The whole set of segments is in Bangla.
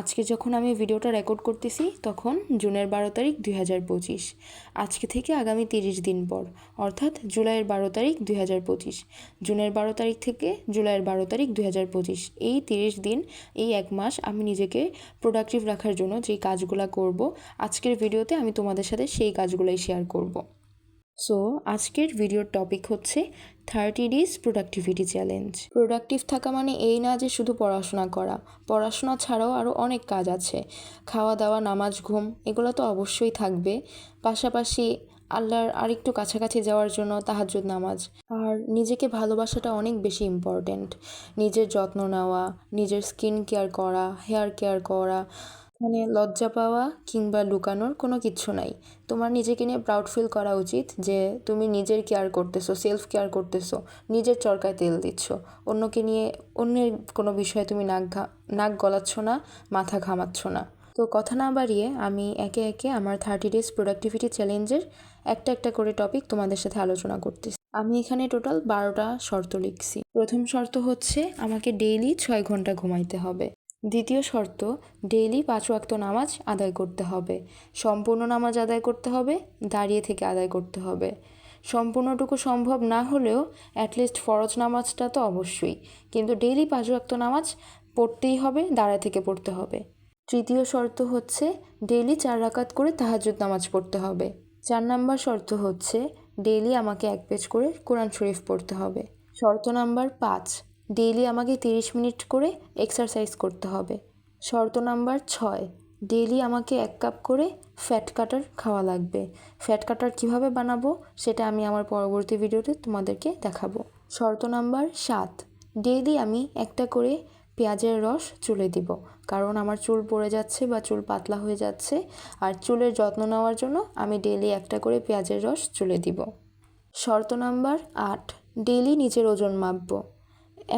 আজকে যখন আমি ভিডিওটা রেকর্ড করতেছি তখন জুনের 12 তারিখ 2025। আজকে থেকে আগামী 30 দিন পর অর্থাৎ জুলাইয়ের 12 তারিখ 2025, জুনের 12 তারিখ থেকে জুলাইয়ের 12 তারিখ 2025, এই 30 দিন, এই এক মাস আমি নিজেকে প্রোডাক্টিভ রাখার জন্য যেই কাজগুলো করব, আজকের ভিডিওতে আমি তোমাদের সাথে সেই কাজগুলোই শেয়ার করব। সো আজকের ভিডিওর টপিক হচ্ছে 30 ডেজ প্রোডাক্টিভিটি চ্যালেঞ্জ। প্রোডাক্টিভ থাকা মানে এই না যে শুধু পড়াশোনা করা, পড়াশোনা ছাড়াও আরও অনেক কাজ আছে। খাওয়া দাওয়া, নামাজ, ঘুম, এগুলো তো অবশ্যই থাকবে। পাশাপাশি আল্লাহর আরেকটু কাছাকাছি যাওয়ার জন্য তাহাজ্জুদ নামাজ। আর নিজেকে ভালোবাসাটা অনেক বেশি ইম্পর্ট্যান্ট। নিজের যত্ন নেওয়া, নিজের স্কিন কেয়ার করা, হেয়ার কেয়ার করা, মানে লজ্জা পাওয়া কিংবা লুকানোর কোনো কিচ্ছু নাই। তোমার নিজেকে নিয়ে প্রাউড ফিল করা উচিত যে তুমি নিজের কেয়ার করতেছো, সেলফ কেয়ার করতেছো, নিজের চরকায় তেল দিচ্ছ। অন্যকে নিয়ে, অন্যের কোনো বিষয়ে তুমি নাক গলাচ্ছ না, মাথা ঘামাচ্ছ না। তো কথা না বাড়িয়ে আমি একে একে আমার 30 ডেজ প্রোডাক্টিভিটি চ্যালেঞ্জের একটা একটা করে টপিক তোমাদের সাথে আলোচনা করতেছি। আমি এখানে টোটাল 12টা শর্ত লিখছি। প্রথম শর্ত হচ্ছে আমাকে ডেইলি 6 ঘন্টা ঘুমাইতে হবে। দ্বিতীয় শর্ত, ডেইলি 5 ওয়াক্ত নামাজ আদায় করতে হবে। সম্পূর্ণ নামাজ আদায় করতে হবে, দাঁড়িয়ে থেকে আদায় করতে হবে। সম্পূর্ণটুকু সম্ভব না হলেও অ্যাটলিস্ট ফরজ নামাজটা তো অবশ্যই, কিন্তু ডেইলি 5 ওয়াক্ত নামাজ পড়তেই হবে, দাঁড়ায় থেকে পড়তে হবে। তৃতীয় শর্ত হচ্ছে ডেইলি 4 রাকাত করে তাহাজ্জুদ নামাজ পড়তে হবে। 4 নাম্বার শর্ত হচ্ছে ডেইলি আমাকে 1 পেজ করে কোরআন শরীফ পড়তে হবে। শর্ত নাম্বার 5, ডেইলি আমাকে 30 মিনিট করে এক্সারসাইজ করতে হবে। শর্ত নাম্বার 6, ডেইলি আমাকে 1 কাপ করে ফ্যাট কাটার খাওয়া লাগবে। ফ্যাট কাটার কীভাবে বানাবো সেটা আমি আমার পরবর্তী ভিডিওতে তোমাদেরকে দেখাবো। শর্ত নাম্বার 7, ডেইলি আমি একটা করে পেঁয়াজের রস চুলে দিব, কারণ আমার চুল পড়ে যাচ্ছে বা চুল পাতলা হয়ে যাচ্ছে, আর চুলের যত্ন নেওয়ার জন্য আমি ডেইলি একটা করে পেঁয়াজের রস চুলে দিব। শর্ত নাম্বার 8, ডেইলি নিজের ওজন মাপবো।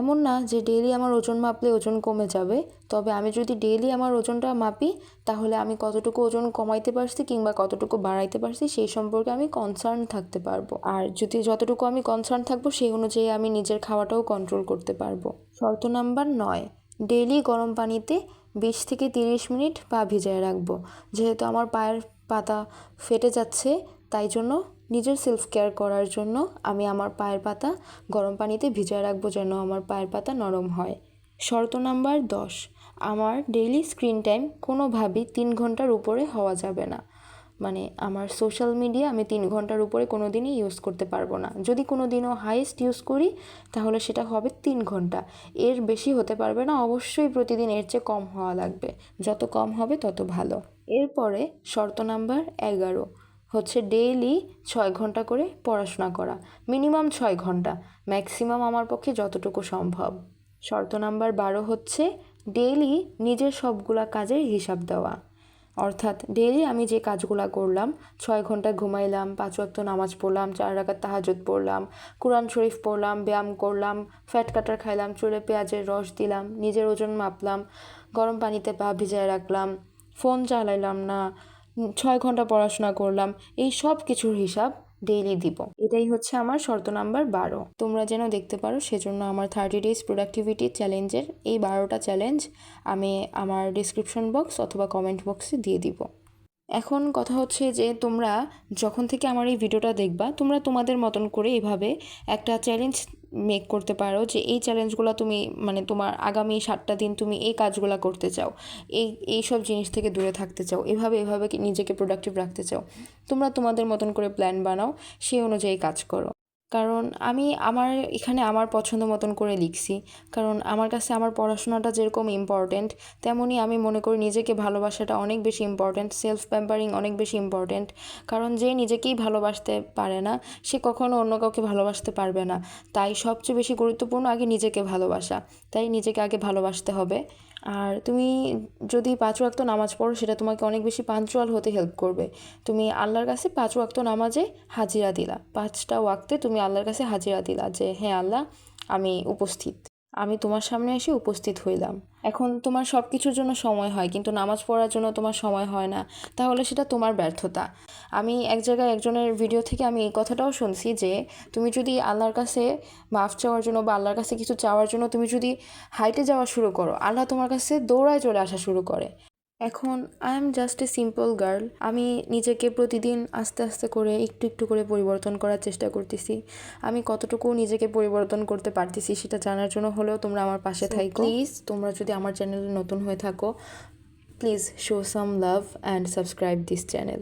এমন না যে ডেইলি আমার ওজন মাপলে ওজন কমে যাবে, তবে আমি যদি ডেইলি আমার ওজনটা মাপি তাহলে আমি কতটুকু ওজন কমাইতে পারছি কিংবা কতটুকু বাড়াইতে পারছি সেই সম্পর্কে আমি কনসার্ন থাকতে পারবো। আর যদি যতটুকু আমি কনসার্ন থাকবো সেই অনুযায়ী আমি নিজের খাওয়াটাও কন্ট্রোল করতে পারবো। শর্ত নাম্বার 9, ডেইলি গরম পানিতে 20 থেকে 30 মিনিট পা ভিজায় রাখবো। যেহেতু আমার পায়ের পাতা ফেটে যাচ্ছে, তাই জন্য নিজের সেলফ কেয়ার করার জন্য আমি আমার পায়ের পাতা গরম পানিতে ভিজায় রাখবো যেন আমার পায়ের পাতা নরম হয়। শর্ত নাম্বার 10, আমার ডেইলি স্ক্রিন টাইম কোনোভাবেই 3 ঘন্টার উপরে হওয়া যাবে না। মানে আমার সোশ্যাল মিডিয়া আমি 3 ঘন্টার উপরে কোনো দিনই ইউজ করতে পারবো না। যদি কোনো দিনও হাইয়েস্ট ইউজ করি তাহলে সেটা হবে 3 ঘন্টা, এর বেশি হতে পারবে না। অবশ্যই প্রতিদিন এর চেয়ে কম হওয়া লাগবে, যত কম হবে তত ভালো। এরপরে শর্ত নাম্বার 11 হচ্ছে ডেইলি 6 ঘন্টা করে পড়াশোনা করা, মিনিমাম 6 ঘন্টা, ম্যাক্সিমাম আমার পক্ষে যতটুকু সম্ভব। শর্ত নাম্বার 12 হচ্ছে ডেইলি নিজের সবগুলা কাজের হিসাব দেওয়া। অর্থাৎ ডেইলি আমি যে কাজগুলো করলাম, 6 ঘন্টা ঘুমাইলাম, 5 ওয়াক্ত নামাজ পড়লাম, 4 রাকাত তাহাজ্জুদ পড়লাম, কোরআন শরীফ পড়লাম, ব্যায়াম করলাম, ফ্যাট কাটার খাইলাম, চুলে পেঁয়াজের রস দিলাম, নিজের ওজন মাপলাম, গরম পানিতে পা ভিজায় রাখলাম, ফোন চালাইলাম না, 6 ঘন্টা পড়াশোনা করলাম, এই সব কিছুর হিসাব ডেইলি দিব। এটাই হচ্ছে আমার শর্ত নাম্বার 12। তোমরা যেন দেখতে পারো সেজন্য আমার 30 ডেজ প্রোডাক্টিভিটি চ্যালেঞ্জের এই 12টা চ্যালেঞ্জ আমি আমার ডিসক্রিপশন বক্স অথবা কমেন্ট বক্সে দিয়ে দিব। এখন কথা হচ্ছে যে তোমরা যখন থেকে আমার এই ভিডিওটা দেখবা, তোমরা তোমাদের মতন করে এভাবে একটা চ্যালেঞ্জ মেক করতে পারো যে এই চ্যালেঞ্জগুলো তুমি, মানে তোমার আগামী 7টা দিন তুমি এই কাজগুলো করতে চাও, এই সব জিনিস থেকে দূরে থাকতে চাও, এভাবে নিজেকে প্রোডাক্টিভ রাখতে চাও। তোমরা তোমাদের মতন করে প্ল্যান বানাও, সেই অনুযায়ী কাজ করো। কারণ আমি এখানে আমার পছন্দ মতন করে লিখছি, কারণ আমার কাছে আমার পড়াশোনাটা যেরকম ইম্পর্ট্যান্ট, তেমনই আমি মনে করি নিজেকে ভালোবাসাটা অনেক বেশি ইম্পর্ট্যান্ট, সেলফ প্যাম্পারিং অনেক বেশি ইম্পর্ট্যান্ট। কারণ যে নিজেকেই ভালোবাসতে পারে না সে কখনো অন্য কাউকে ভালোবাসতে পারবে না। তাই সবচেয়ে বেশি গুরুত্বপূর্ণ আগে নিজেকে ভালোবাসা, তাই নিজেকে আগে ভালোবাসতে হবে। আর তুমি যদি 5 ওয়াক্ত নামাজ পড়ো সেটা তোমাকে অনেক বেশি পাঞ্চুয়াল হতে হেল্প করবে। তুমি আল্লাহর কাছে 5 ওয়াক্ত নামাজে হাজিরা দিলা, 5টা ওয়াক্তে তুমি আল্লাহর কাছে হাজিরা দিলা যে হ্যাঁ আল্লাহ আমি উপস্থিত। আমি তোমার সামনে এসে উপস্থিত হইলাম। এখন তোমার সব কিছুর জন্য সময় হয়, কিন্তু নামাজ পড়ার জন্য তোমার সময় হয় না, তাহলে সেটা তোমার ব্যর্থতা। আমি এক জায়গায় একজনের ভিডিও থেকে আমি এই কথাটাও শুনছি যে তুমি যদি আল্লাহর কাছে মাফ চাওয়ার জন্য বা আল্লাহর কাছে কিছু চাওয়ার জন্য তুমি যদি হাইটে যাওয়া শুরু করো, আল্লাহ তোমার কাছে দৌড়ায় চলে আসা শুরু করে। এখন I am just a simple girl. আমি নিজেকে প্রতিদিন আস্তে আস্তে করে একটু একটু করে পরিবর্তন করার চেষ্টা করতেছি। আমি কতটুকু নিজেকে পরিবর্তন করতে পারতেছি সেটা জানার জন্য হলেও তোমরা আমার পাশে থাকো প্লিজ। তোমরা যদি আমার চ্যানেলে নতুন হয়ে থাকো, please show some love and subscribe this channel.